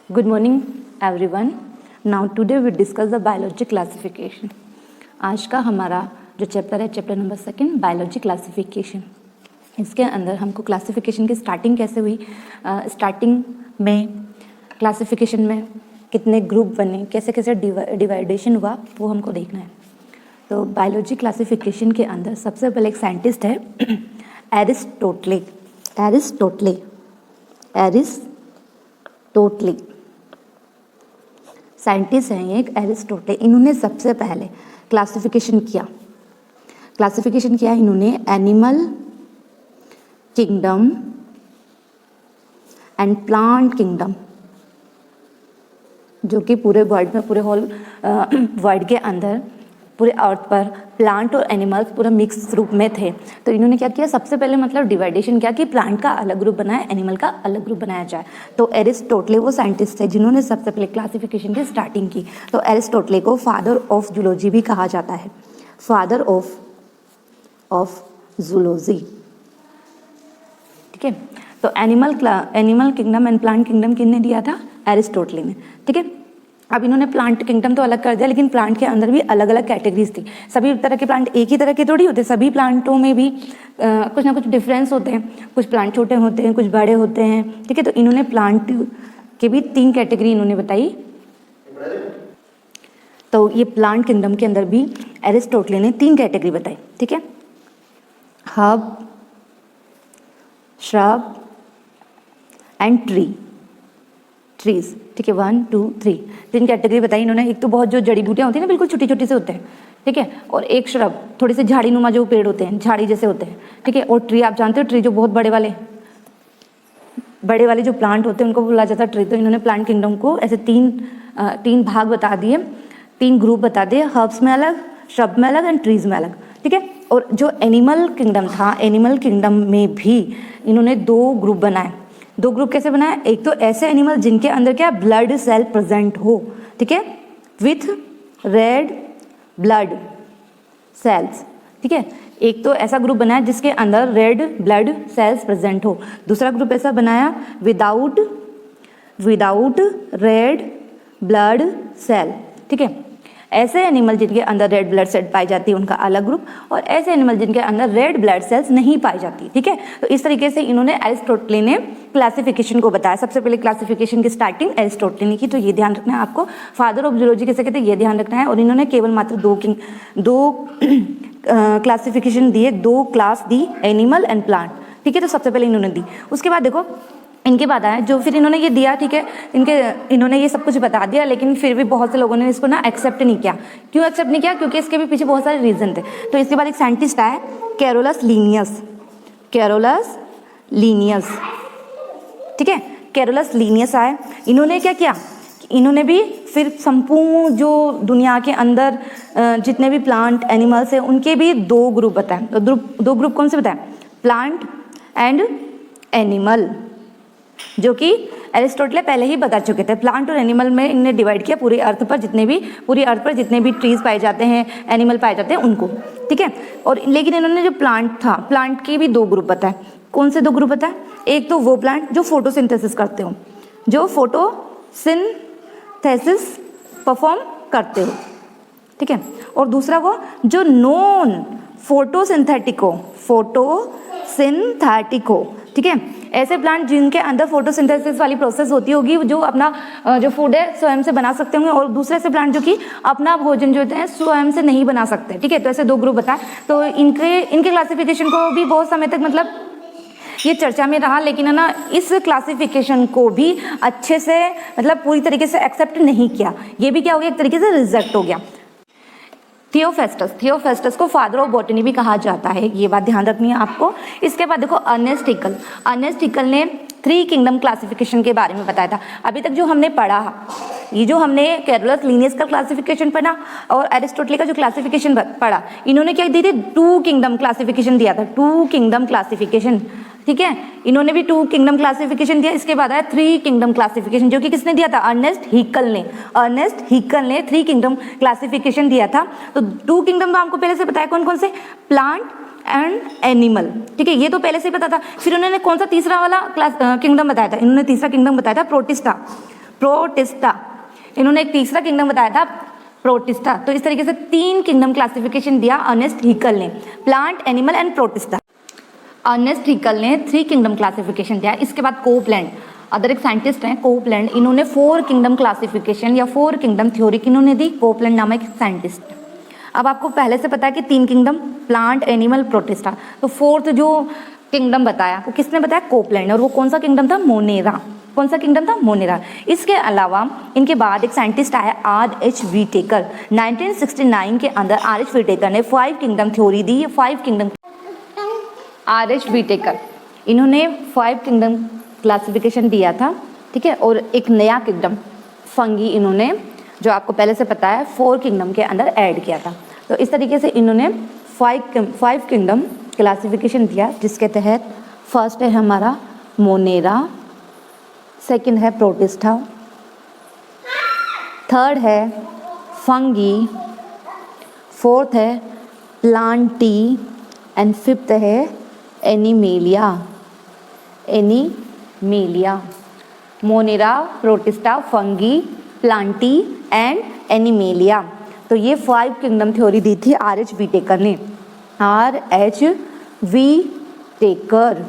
Good morning everyone. Now today we discuss the biology classification. आज का हमारा जो चैप्टर है चैप्टर नंबर 2 बायोलॉजी क्लासिफिकेशन. इसके अंदर हमको क्लासिफिकेशन की स्टार्टिंग कैसे हुई, स्टार्टिंग में क्लासिफिकेशन में कितने ग्रुप बने, कैसे कैसे डिवाइडेशन हुआ, वो हमको देखना है. तो बायोलॉजी क्लासिफिकेशन के अंदर सबसे पहले एक साइंटिस्ट है एरिस्टोटले. साइंटिस्ट हैं एक एरिस्टोटले. इन्होंने सबसे पहले क्लासिफिकेशन किया इन्होंने animal kingdom and plant kingdom, जो कि पूरे वर्ल्ड में, पूरे होल वर्ल्ड के अंदर, पूरे अर्थ पर प्लांट और एनिमल्स पूरा मिक्स रूप में थे. तो इन्होंने क्या किया, सबसे पहले मतलब डिवाइडेशन किया कि प्लांट का अलग ग्रुप बनाया, एनिमल का अलग ग्रुप बनाया जाए. तो एरिस्टोटले वो साइंटिस्ट है जिन्होंने सबसे पहले क्लासिफिकेशन की स्टार्टिंग की. तो एरिस्टोटले को फादर ऑफ जूलॉजी भी कहा जाता है, फादर ऑफ जूलॉजी. ठीक है. तो animal kingdom and plant kingdom किसने दिया था? एरिस्टोटले ने. ठीक है. अब इन्होंने प्लांट किंगडम तो अलग कर दिया, लेकिन प्लांट के अंदर भी अलग अलग कैटेगरीज थी. सभी तरह के प्लांट एक ही तरह के थोड़ी होते, सभी प्लांटों में भी कुछ ना कुछ डिफरेंस होते हैं. कुछ प्लांट छोटे होते हैं, कुछ बड़े होते हैं. ठीक है. तो इन्होंने प्लांट के भी 3 कैटेगरी इन्होंने बताई. तो ये प्लांट किंगडम के अंदर भी एरिस्टोटले ने 3 कैटेगरी बताई. ठीक है. Herb, shrub and trees. ठीक है. 1 2 3 3 कैटेगरी बताई इन्होंने. एक तो बहुत जो जड़ी बूटियाँ होती हैं ना, बिल्कुल छोटी छोटी से होते हैं. ठीक है. और एक श्रब, थोड़े से झाड़ी नुमा जो पेड़ होते हैं, झाड़ी जैसे होते हैं. ठीक है. और ट्री, आप जानते हो ट्री जो बहुत बड़े वाले जो प्लांट होते हैं उनको बोला जाता है ट्री. तो इन्होंने प्लांट किंगडम को ऐसे 3 भाग बता दिए, 3 ग्रुप बता दिए. हर्ब्स में अलग, श्रब में अलग एंड ट्रीज में अलग. ठीक है. और जो एनिमल किंगडम था, एनिमल किंगडम में भी इन्होंने 2 ग्रुप बनाए. 2 ग्रुप कैसे बनाया? एक तो ऐसे एनिमल जिनके अंदर क्या ब्लड सेल प्रेजेंट हो. ठीक है. With red blood cells. ठीक है. एक तो ऐसा ग्रुप बनाया जिसके अंदर रेड ब्लड सेल्स प्रेजेंट हो. दूसरा ग्रुप ऐसा बनाया विदाउट रेड ब्लड सेल. ठीक है. ऐसे एनिमल जिनके अंदर रेड ब्लड सेल पाई जाती है उनका अलग ग्रुप, और ऐसे एनिमल जिनके अंदर रेड ब्लड सेल्स नहीं पाई जाती. ठीक है. तो इस तरीके से इन्होंने एरिस्टोटले ने क्लासिफिकेशन को बताया. सबसे पहले क्लासिफिकेशन की स्टार्टिंग एरिस्टोटले ने की. तो ये ध्यान रखना है आपको, फादर ऑफ जूलॉजी कैसे कहते हैं ये ध्यान रखना है. और इन्होंने केवल मात्र 2 क्लासिफिकेशन दिए, 2 class the, animal and plant. ठीक है. तो सबसे पहले इन्होंने दी. उसके बाद देखो इनके बाद आया जो फिर इन्होंने ये दिया. ठीक है. इन्होंने ये सब कुछ बता दिया, लेकिन फिर भी बहुत से लोगों ने इसको ना एक्सेप्ट नहीं किया. क्यों एक्सेप्ट नहीं किया? क्योंकि इसके भी पीछे बहुत सारे रीजन थे. तो इसके बाद एक साइंटिस्ट आया कैरोलस लीनियस. ठीक है. कैरोलस लीनियस आए. इन्होंने क्या किया? इन्होंने भी फिर संपूर्ण जो दुनिया के अंदर जितने भी प्लांट एनिमल्स हैं उनके भी 2 ग्रुप बताए. तो 2 ग्रुप कौन से बताए? प्लांट एंड एनिमल, जो कि एरिस्टोटले पहले ही बता चुके थे. प्लांट और एनिमल में इन्हें डिवाइड किया पूरी अर्थ पर जितने भी ट्रीज पाए जाते हैं, एनिमल पाए जाते हैं उनको. ठीक है. और लेकिन इन्होंने जो प्लांट था, प्लांट के भी 2 ग्रुप बताए. कौन से 2 ग्रुप बताए? एक तो वो प्लांट जो फोटोसिंथेसिस करते हो, जो फोटोसिंथेसिस परफॉर्म करते हो. ठीक है. और दूसरा वो जो नॉन फोटोसिंथेटिक हो. ठीक है. ऐसे प्लांट जिनके अंदर फोटोसिंथेसिस वाली प्रोसेस होती होगी, जो अपना जो फूड है स्वयं से बना सकते होंगे, और दूसरे से प्लांट जो कि अपना भोजन जो होते हैं स्वयं से नहीं बना सकते. ठीक है. तो ऐसे 2 ग्रुप बताए. तो इनके क्लासिफिकेशन को भी बहुत समय तक मतलब ये चर्चा में रहा, लेकिन है ना इस क्लासिफिकेशन को भी अच्छे से मतलब पूरी तरीके से एक्सेप्ट नहीं किया. ये भी क्या हो गया, एक तरीके से रिजेक्ट हो गया. थियोफेस्टस को फादर ऑफ बॉटनी भी कहा जाता है, ये बात ध्यान रखनी है आपको. इसके बाद देखो अर्नेस्ट हिकल ने 3 किंगडम क्लासिफिकेशन के बारे में बताया था. अभी तक जो हमने पढ़ा, ये जो हमने कैरोलस लीनियस का क्लासिफिकेशन पढ़ा और एरिस्टोटले का जो क्लासिफिकेशन पढ़ा, इन्होंने क्या दी थी? 2 किंगडम क्लासिफिकेशन दिया था. 2 किंगडम क्लासिफिकेशन. ठीक है. इन्होंने भी 2 किंगडम क्लासिफिकेशन दिया. इसके बाद आया 3 किंगडम क्लासिफिकेशन, जो कि किसने दिया था? अर्नेस्ट हिकल ने 3 किंगडम क्लासिफिकेशन दिया था. तो 2 किंगडम तो आपको पहले से बताया कौन कौन से, प्लांट एंड एनिमल. ठीक है. ये तो पहले से ही पता था. फिर उन्होंने कौन सा तीसरा वाला किंगडम बताया था? इन्होंने तीसरा किंगडम बताया था प्रोटिस्टा. प्रोटिस्टा, इन्होंने एक तीसरा किंगडम बताया था प्रोटिस्टा। तो इस तरीके से 3 किंगडम क्लासिफिकेशन दिया अर्नेस्ट हैकेल ने, plant, animal and protista. Ernst Haeckel ने 3 किंगडम क्लासिफिकेशन दिया। इसके बाद कोपलैंड, अदर एक साइंटिस्ट हैं कोपलैंड, इन्होंने 4 किंगडम क्लासिफिकेशन या 4 किंगडम थ्योरी किन्होंने दी, कोपलैंड नामक एक साइंटिस्ट। अब आपको पहले से पता है कि 3 किंगडम, प्लांट, एनिमल, प्रोटिस्टा। तो 4th जो किंगडम बताया वो किसने बताया? कोपलैंड। और वो कौन सा किंगडम था? मोनेरा। कौन सा किंगडम था? मोनेरा। इसके अलावा इनके बाद एक साइंटिस्ट आया R.H. व्हिटेकर। 1969 के अंदर R.H. व्हिटेकर ने 5 किंगडम थ्योरी दी। 5 किंगडम, R.H. व्हिटेकर, इन्होंने 5 किंगडम क्लासिफिकेशन दिया था, ठीक है। और एक नया किंगडम फंगी इन्होंने, जो आपको पहले से पता है, 4 किंगडम के अंदर ऐड किया था। तो इस तरीके से इन्होंने 5 किंगडम क्लासिफिकेशन दिया, जिसके तहत फर्स्ट है हमारा मोनेरा, सेकंड है प्रोटिस्टा, थर्ड है फंगी, फोर्थ है प्लांटी एंड फिफ्थ है animalia. Animalia, Monera, Protista, Fungi, Plantae and animalia. तो ये 5 किंगडम थ्योरी दी थी R.H. व्हिटेकर ने। R.H. व्हिटेकर,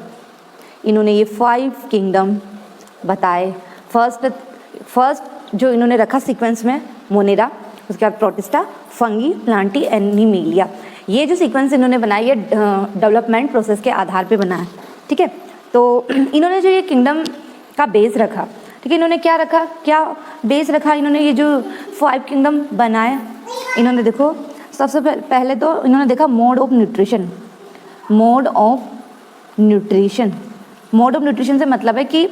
इन्होंने ये 5 किंगडम बताए। फर्स्ट जो इन्होंने रखा सीक्वेंस में मोनेरा, उसके बाद प्रोटिस्टा, फंगी, प्लांटी, एनिमेलिया। ये जो सीक्वेंस इन्होंने बनाया ये डेवलपमेंट प्रोसेस के आधार पे बना है, ठीक है। तो इन्होंने जो ये किंगडम का बेस रखा, ठीक है, इन्होंने क्या रखा, क्या बेस रखा इन्होंने? ये जो 5 किंगडम बनाया, इन्होंने देखो सबसे पहले तो इन्होंने देखा mode of nutrition. Mode of nutrition, mode of nutrition से मतलब है कि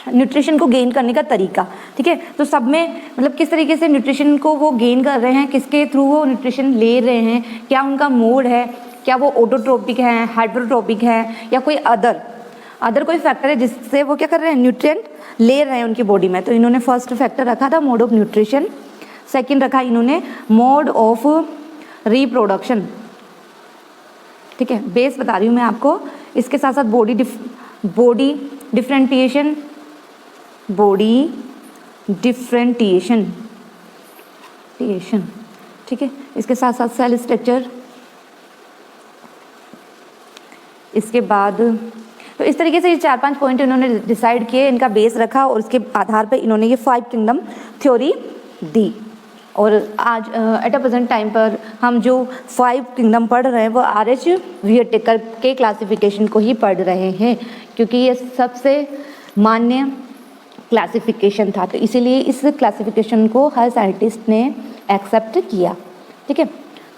न्यूट्रिशन को गेन करने का तरीका, ठीक है। तो सब में मतलब किस तरीके से न्यूट्रिशन को वो गेन कर रहे हैं, किसके थ्रू वो न्यूट्रिशन ले रहे हैं, क्या उनका मोड है, क्या वो ऑटोट्रोपिक है, हाइड्रोट्रोपिक है, या कोई अदर कोई फैक्टर है जिससे वो क्या कर रहे हैं, न्यूट्रिएंट ले रहे हैं उनकी बॉडी में। तो इन्होंने फर्स्ट फैक्टर रखा था मोड ऑफ न्यूट्रिशन। सेकंड रखा इन्होंने मोड ऑफ रिप्रोडक्शन, ठीक है, बेस बता रही हूँ मैं आपको। इसके साथ साथ बॉडी डिफरेंटिएशन, ठीक है। इसके साथ साथ सेल स्ट्रक्चर। इसके बाद तो इस तरीके से ये 4-5 पॉइंट इन्होंने डिसाइड किए, इनका बेस रखा और उसके आधार पर इन्होंने ये 5 किंगडम थ्योरी दी। और आज एट अ प्रेजेंट टाइम पर हम जो 5 किंगडम पढ़ रहे हैं वो R.H. व्हिटेकर के क्लासिफिकेशन को ही पढ़ रहे हैं, क्योंकि ये सबसे मान्य क्लासिफिकेशन था। तो इसीलिए इस क्लासिफिकेशन को हर साइंटिस्ट ने एक्सेप्ट किया, ठीक है।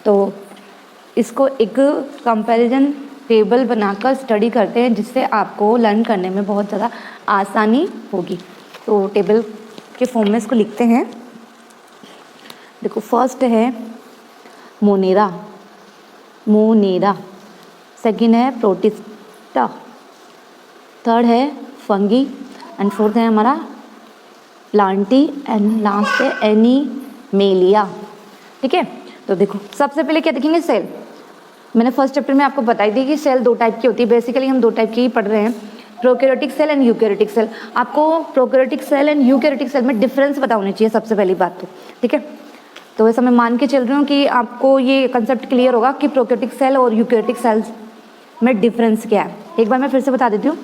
तो इसको एक कंपैरिजन टेबल बनाकर स्टडी करते हैं, जिससे आपको लर्न करने में बहुत ज़्यादा आसानी होगी। तो टेबल के फॉर्म में इसको लिखते हैं। देखो, फर्स्ट है मोनेरा, सेकंड है प्रोटिस्टा, थर्ड है फंगी एंड फोर्थ है हमारा प्लांटी एंड लास्ट है एनिमेलिया, ठीक है। तो देखो, सबसे पहले क्या देखेंगे, सेल। मैंने फर्स्ट चैप्टर में आपको बताई थी कि सेल 2 टाइप की होती है। बेसिकली हम 2 टाइप की ही पढ़ रहे हैं, prokaryotic cell and eukaryotic cell. आपको prokaryotic cell and eukaryotic cell में डिफरेंस पता होनी चाहिए सबसे पहली बात तो, ठीक है। तो वैसा मैं मान के चल रही हूँ कि आपको ये कंसेप्ट क्लियर होगा कि प्रोकैरियोटिक सेल और यूकैरियोटिक सेल्स में डिफरेंस क्या है। एक बार मैं फिर से बता देती हूँ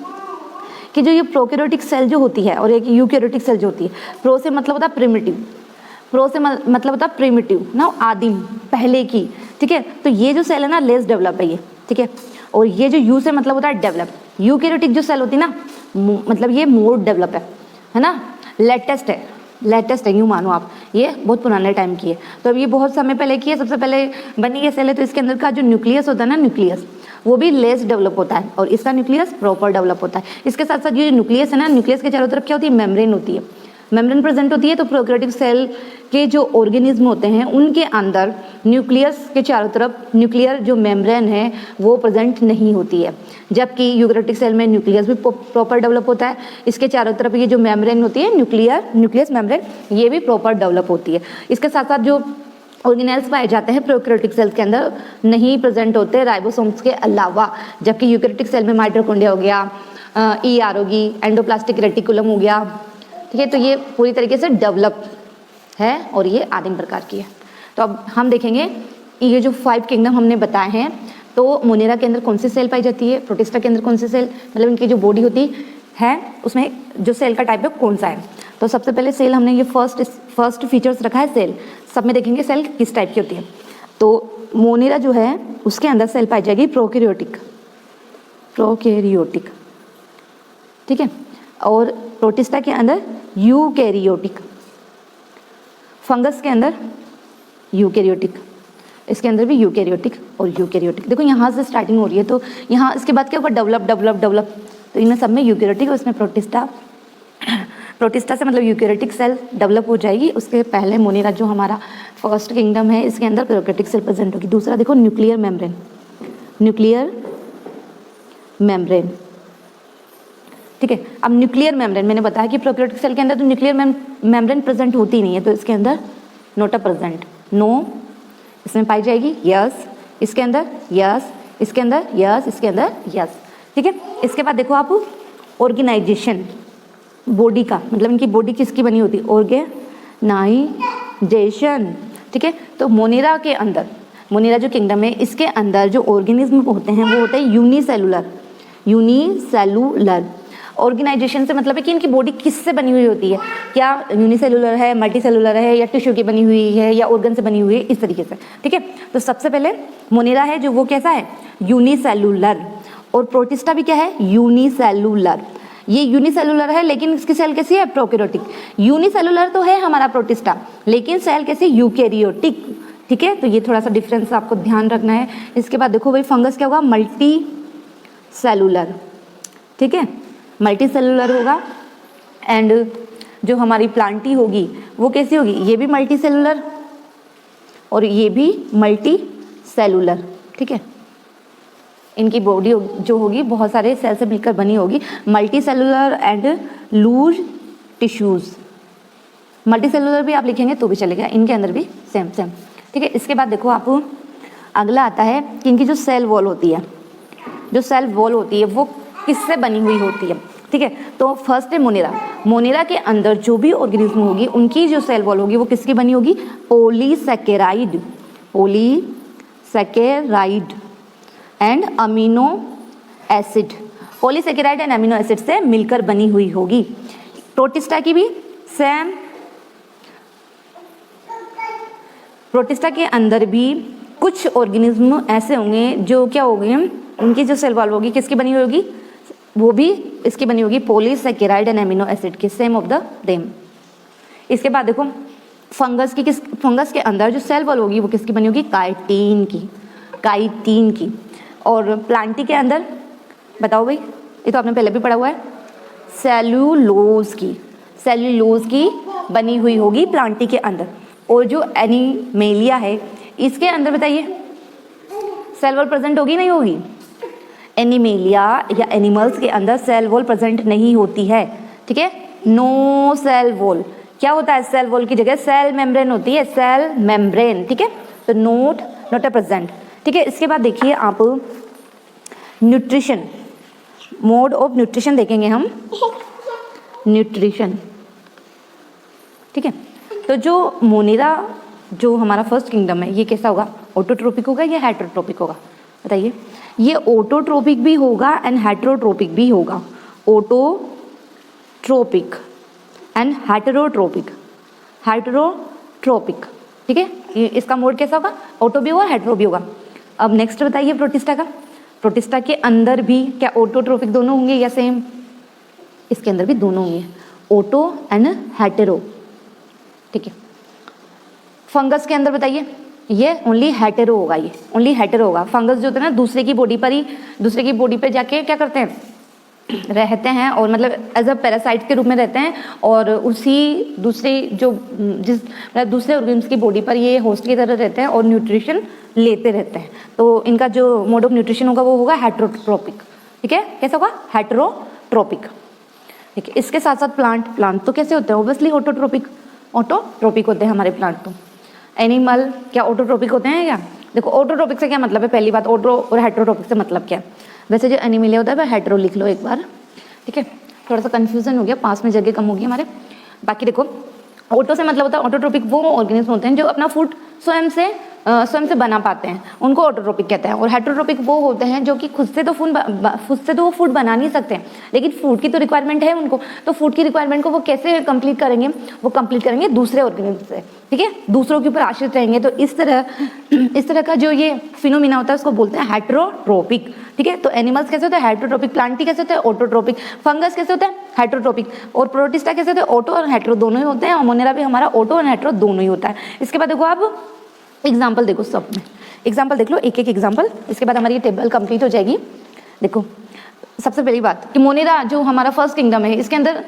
कि जो ये प्रोकैरियोटिक सेल जो होती है और एक यूकैरियोटिक सेल जो होती है, प्रो से मतलब होता है प्रिमिटिव, मतलब होता है प्रिमिटिव ना, आदिम, पहले की, ठीक है। तो ये जो सेल है ना, लेस डेवलप है ये, ठीक है। और ये जो यू से मतलब होता है डेवलप। यूकैरियोटिक जो सेल होती है ना, मतलब ये मोर डेवलप है ना, लेटेस्ट है यूँ मानो आप, ये बहुत पुराने टाइम की है। तो अब ये बहुत समय पहले की है, सबसे पहले बनी ये सेल है। तो इसके अंदर का जो न्यूक्लियस होता है ना, न्यूक्लियस वो भी लेस डेवलप होता है और इसका न्यूक्लियस प्रॉपर डेवलप होता है। इसके साथ साथ ये जो न्यूक्लियस है ना, न्यूक्लियस के चारों तरफ क्या होती है, मेम्ब्रेन होती है, मेम्ब्रेन प्रेजेंट होती है। तो प्रोकैरियोटिक सेल के जो ऑर्गेनिज्म होते हैं उनके अंदर न्यूक्लियस के चारों तरफ न्यूक्लियर जो मेम्ब्रेन है वो प्रेजेंट नहीं होती है, जबकि यूकैरियोटिक सेल में न्यूक्लियस भी प्रॉपर डेवलप होता है। इसके चारों तरफ ये जो मेम्ब्रेन होती है, न्यूक्लियस मेम्ब्रेन, ये भी प्रॉपर डेवलप होती है। इसके साथ साथ जो ऑर्गेनेल्स पाए जाते हैं प्रोकैरियोटिक सेल्स के अंदर नहीं प्रेजेंट होते राइबोसोम्स के अलावा, जबकि यूकैरियोटिक सेल में माइटोकॉन्ड्रिया हो गया, ER होगी, एंडोप्लास्टिक रेटिकुलम हो गया, ठीक है। तो ये पूरी तरीके से डेवलप है और ये आदिम प्रकार की है। तो अब हम देखेंगे ये जो 5 किंगडम हमने बताए हैं, तो मोनेरा के अंदर कौन सी सेल पाई जाती है, प्रोटिस्टा के अंदर कौन सी सेल, मतलब इनकी जो बॉडी होती है उसमें जो सेल का टाइप है कौन सा है। तो सबसे पहले सेल हमने ये फर्स्ट फीचर्स रखा है सेल। सब में देखेंगे सेल किस टाइप की होती है। तो मोनेरा जो है उसके अंदर सेल पाई जाएगी प्रोकैरियोटिक, ठीक है। और प्रोटिस्टा के अंदर यूकैरियोटिक, फंगस के अंदर यूकैरियोटिक, इसके अंदर भी यूकैरियोटिक और यूकैरियोटिक। देखो यहाँ से स्टार्टिंग हो रही है, तो यहाँ इसके बाद क्या होगा, डेवलप। तो इनमें सब में यूकैरियोटिक और इसमें प्रोटिस्टा से मतलब यूकैरियोटिक सेल डेवलप हो जाएगी। उसके पहले मोनेरा जो हमारा फर्स्ट किंगडम है इसके अंदर प्रोकैरियोटिक सेल प्रेजेंट होगी। दूसरा देखो न्यूक्लियर मेम्ब्रेन, ठीक है। अब न्यूक्लियर मेम्ब्रेन मैंने बताया कि प्रोकैरियोटिक सेल के अंदर तो न्यूक्लियर मेम्ब्रेन प्रेजेंट होती नहीं है, तो इसके अंदर नोट प्रेजेंट, नो इसमें पाई जाएगी, यस इसके अंदर, यस इसके अंदर, यस इसके अंदर, यस, ठीक है। इसके बाद देखो आप ऑर्गेनाइजेशन बॉडी का, मतलब इनकी बॉडी किसकी बनी होती है, ऑर्गेनाइजेशन, ठीक है। तो मोनेरा के अंदर, मोनेरा जो किंगडम है इसके अंदर जो ऑर्गेनिज्म होते हैं वो होते हैं यूनिसेलुलर। ऑर्गेनाइजेशन से मतलब है कि इनकी बॉडी किससे बनी हुई होती है, क्या यूनिसेलुलर है, मल्टीसेलुलर है, या टिश्यू की बनी हुई है, या ऑर्गन से बनी हुई है, इस तरीके से, ठीक है। तो सबसे पहले मोनेरा है जो वो कैसा है, यूनिसेलुलर, और प्रोटिस्टा भी क्या है, यूनिसेलुलर। ये यूनिसेलुलर है लेकिन इसकी सेल कैसी है, प्रोकैरियोटिक। यूनिसेलुलर तो है हमारा प्रोटिस्टा लेकिन सेल कैसी, यूकैरियोटिक, ठीक है। तो ये थोड़ा सा डिफरेंस आपको ध्यान रखना है। इसके बाद देखो भाई फंगस क्या होगा, मल्टी सेलुलर, ठीक है, मल्टी सेलुलर होगा। एंड जो हमारी प्लांटी होगी वो कैसी होगी, ये भी मल्टी सेलुलर और ये भी मल्टी सेलुलर, ठीक है। इनकी बॉडी जो होगी बहुत सारे सेल से मिलकर बनी होगी, multicellular and loose tissues. Multicellular भी आप लिखेंगे तो भी चलेगा, इनके अंदर भी सेम, ठीक है। इसके बाद देखो आप अगला आता है कि इनकी जो सेल वॉल होती है, वो किससे बनी हुई होती है, ठीक है। तो फर्स्ट है मोनेरा के अंदर जो भी ऑर्गेनिज्म होगी उनकी जो सेल वॉल होगी वो किसकी बनी होगी, polysaccharide and amino acid, polysaccharide and amino acid से मिलकर बनी हुई होगी। प्रोटिस्टा की भी सेम, प्रोटिस्टा के अंदर भी कुछ ऑर्गेनिज्म ऐसे होंगे जो क्या होंगे, उनकी जो सेल वॉल होगी किसकी बनी हुई होगी, वो भी इसकी बनी होगी पॉलीसैकेराइड एंड अमीनो एसिड की, सेम ऑफ द देम। इसके बाद देखो फंगस के अंदर जो सेल वॉल होगी वो किसकी बनी होगी, काइटिन की। और प्लांटी के अंदर बताओ भाई, ये तो आपने पहले भी पढ़ा हुआ है, सेल्यूलोज की बनी हुई होगी प्लांटी के अंदर। और जो एनिमेलिया है इसके अंदर बताइए सेल वॉल प्रेजेंट होगी नहीं होगी, एनिमेलिया या एनिमल्स के अंदर सेल वॉल प्रेजेंट नहीं होती है, ठीक है। नो सेल वॉल, क्या होता है, सेल वॉल की जगह सेल मेम्ब्रेन होती है, सेल मेम्ब्रेन, ठीक है। तो नोट प्रेजेंट, ठीक है। इसके बाद देखिए आप न्यूट्रिशन, मोड ऑफ न्यूट्रिशन देखेंगे हम, न्यूट्रिशन, ठीक है। तो जो मोनेरा जो हमारा फर्स्ट किंगडम है ये कैसा होगा, ऑटोट्रोपिक होगा या हेटेरोट्रोपिक होगा, बताइए। ये ऑटोट्रोपिक भी होगा एंड हेटेरोट्रोपिक भी होगा, ऑटोट्रोपिक एंड हेटेरोट्रोपिक, ठीक है। इसका मोड कैसा होगा, ऑटो भी होगा हेटेरो भी होगा। अब नेक्स्ट बताइए प्रोटिस्टा के अंदर भी क्या ऑटोट्रोपिक दोनों होंगे या सेम, इसके अंदर भी दोनों होंगे, ऑटो एंड हेटेरो, ठीक है। फंगस के अंदर बताइए, ये ओनली हेटेरो होगा, फंगस जो होता है ना दूसरे की बॉडी पर जाके क्या करते हैं, रहते हैं और मतलब एज अ पैरासाइट के रूप में रहते हैं और उसी दूसरे ऑर्गेनिम्स की बॉडी पर ये होस्ट की तरह रहते हैं और न्यूट्रिशन लेते रहते हैं। तो इनका जो मोड ऑफ न्यूट्रिशन होगा वो होगा हेटेरोट्रोपिक, ठीक है। कैसा होगा, हेटेरोट्रोपिक, ठीक है। इसके साथ साथ प्लांट तो कैसे होते हैं, ऑब्वियसली ऑटोट्रोपिक होते हैं हमारे प्लांट। तो एनिमल क्या ऑटोट्रोपिक होते हैं क्या, देखो ऑटोट्रोपिक से क्या मतलब है, पहली बात ऑटो और हेटेरोट्रोपिक से मतलब क्या है। वैसे जो एनिमलिया होता है वह हेटेरो लिख लो एक बार, ठीक है। थोड़ा सा कंफ्यूजन हो गया, पास में जगह कम होगी हमारे। बाकी देखो, ऑटो से मतलब होता है ऑटोट्रोपिक वो ऑर्गेनिज्म होते हैं जो अपना फूड स्वयं से बना पाते हैं, उनको ऑटोट्रोपिक कहते हैं। और हेटरोट्रोपिक वो होते हैं जो कि खुद से तो वो फूड बना नहीं सकते हैं, लेकिन फूड की तो रिक्वायरमेंट है उनको, तो फूड की रिक्वायरमेंट को वो कैसे कंप्लीट करेंगे, वो कंप्लीट करेंगे दूसरे ऑर्गेनिज्म से, ठीक है, दूसरों के ऊपर आश्रित रहेंगे। तो इस तरह का जो ये फिनोमिना होता है उसको बोलते हैं हेटरोट्रोपिक, ठीक है। तो एनिमल्स कैसे होते हैं हेटरोट्रोपिक, प्लांटी कैसे होते हैं ऑटोट्रोपिक, फंगस कैसे होता है हेटरोट्रोपिक, और प्रोटिस्टा कैसे होते हैं ऑटो और हेटरो दोनों ही होते हैं, और मोनेरा भी हमारा ऑटो और हेटरो दोनों ही होता है। इसके बाद देखो आप एग्जाम्पल देखो, सब में एग्जाम्पल देख लो, एक एक एग्जाम्पल, इसके बाद हमारी ये टेबल कंप्लीट हो जाएगी। देखो सबसे पहली बात कि मोनेरा जो हमारा फर्स्ट किंगडम है, इसके अंदर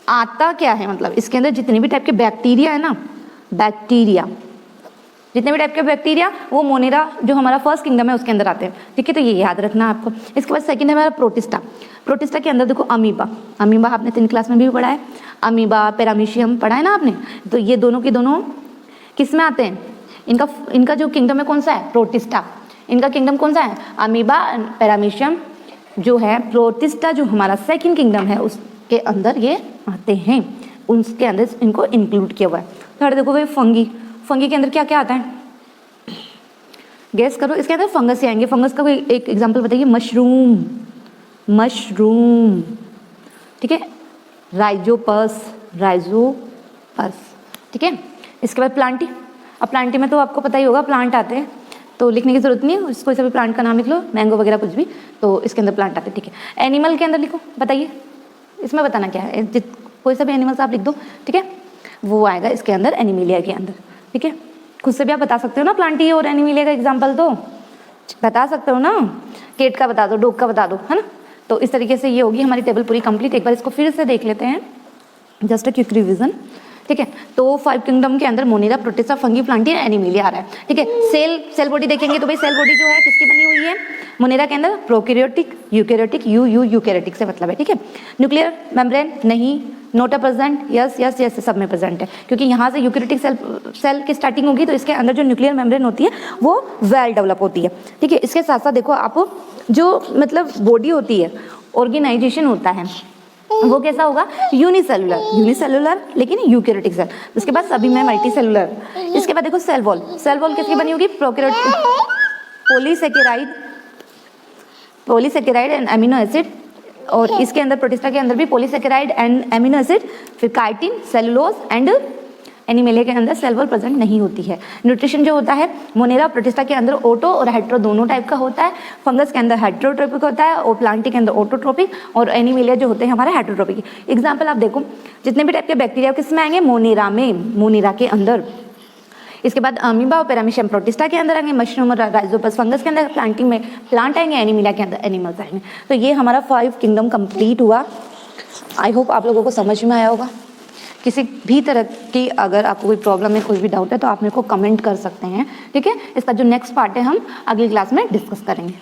आता क्या है, मतलब इसके अंदर जितने भी टाइप के बैक्टीरिया है ना, बैक्टीरिया जितने भी टाइप के बैक्टीरिया वो मोनेरा जो हमारा फर्स्ट किंगडम है उसके अंदर आते हैं, ठीक है। तो ये याद रखना आपको। इसके बाद सेकंड है हमारा प्रोटिस्टा। प्रोटिस्टा के अंदर देखो अमीबा, अमीबा आपने 3 क्लास में भी पढ़ा है, अमीबा पैरामीशियम पढ़ा है ना आपने। तो ये दोनों के दोनों किस में आते हैं, इनका जो किंगडम है कौन सा है प्रोटिस्टा, इनका किंगडम कौन सा है अमीबा पैरामीशियम जो है। प्रोटिस्टा जो हमारा सेकंड किंगडम है उसके अंदर ये आते हैं, उसके अंदर इनको इंक्लूड किया हुआ है। थर्ड देखो भाई फंगी, फंगी के अंदर क्या क्या आता है गैस करो, इसके अंदर फंगस ही आएंगे। फंगस का कोई एक एग्जांपल बताइए, मशरूम, मशरूम, ठीक है, राइजोपस, राइजोपस, ठीक है। इसके बाद प्लांटी, अब प्लांटी में तो आपको पता ही होगा प्लांट आते हैं, तो लिखने की जरूरत नहीं है, इसको सभी प्लांट का नाम लिख लो, मैंगो वगैरह कुछ भी, तो इसके अंदर प्लांट आते हैं, ठीक है। एनिमल के अंदर लिखो, बताइए इसमें बताना क्या है, कोई सा भी एनिमल्स आप लिख दो, ठीक है, वो आएगा इसके अंदर एनिमिलिया के अंदर, ठीक है। खुद से भी आप बता सकते हो ना प्लांटी और एनिमिलिया का एग्जाम्पल, तो बता सकते हो ना, केट का बता दो, डॉग का बता दो, है ना। तो इस तरीके से ये होगी हमारी टेबल पूरी कंप्लीट। एक बार इसको फिर से देख लेते हैं, जस्ट अ क्विक रिवीजन, ठीक है। तो 5 किंगडम के अंदर Monera, Protista, Fungi, Plantae, Animalia आ रहा है, ठीक है। सेल बॉडी देखेंगे तो भाई सेल बॉडी जो है किसकी बनी हुई है मोनेरा के अंदर, प्रोकैरियोटिक, यूकैरियोटिक, यूकैरियोटिक से मतलब है, ठीक है। न्यूक्लियर मेम्ब्रेन नहीं, note present, yes yes yes सब में प्रेजेंट है, क्योंकि यहाँ से यूकैरियोटिक सेल की स्टार्टिंग होगी तो इसके अंदर जो न्यूक्लियर मेम्ब्रेन होती है वो वेल डेवलप होती है, ठीक है। इसके साथ साथ देखो आप जो मतलब बॉडी होती है, ऑर्गेनाइजेशन होता है वो कैसा होगा, यूनिसेलुलर लेकिन यूकैरियोटिक सेल। उसके बाद सभी में मल्टी सेलुलर। इसके बाद देखो सेल वॉल, सेल वॉल किसकी बनी होगी, prokaryotic, polysaccharide and amino acid, और इसके अंदर प्रोटिस्टा के अंदर भी पॉलीसैकेराइड एंड अमीनो एसिड, फिर काइटिन, सेलुलोज एंड एनिमेलिया के अंदर सेल वॉल प्रेजेंट नहीं होती है। न्यूट्रिशन जो होता है मोनेरा, प्रोटिस्टा के अंदर ऑटो और हेट्रो दोनों टाइप का होता है, फंगस के अंदर हेट्रोट्रोपिक होता है और प्लांटी के अंदर ऑटोट्रोपिक, और एनिमेलिया जो होते हैं हमारे हेट्रोट्रोपिक। एग्जाम्पल आप देखो, जितने भी टाइप के बैक्टीरिया किस में आएंगे, मोनेरा में, मोनेरा के अंदर। इसके बाद अमीबा और पैरामीशियम प्रोटिस्टा के अंदर आएंगे, मशरूम और राइजोपस फंगस के अंदर, प्लांटिंग में प्लांट आएंगे, एनिमिलिया के अंदर एनिमल्स आएंगे। तो ये हमारा 5 किंगडम कंप्लीट हुआ। आई होप आप लोगों को समझ में आया होगा। किसी भी तरह की अगर आपको कोई प्रॉब्लम है, कोई भी डाउट है तो आप मेरे को कमेंट कर सकते हैं, ठीक है। इसका जो नेक्स्ट पार्ट है हम अगली क्लास में डिस्कस करेंगे।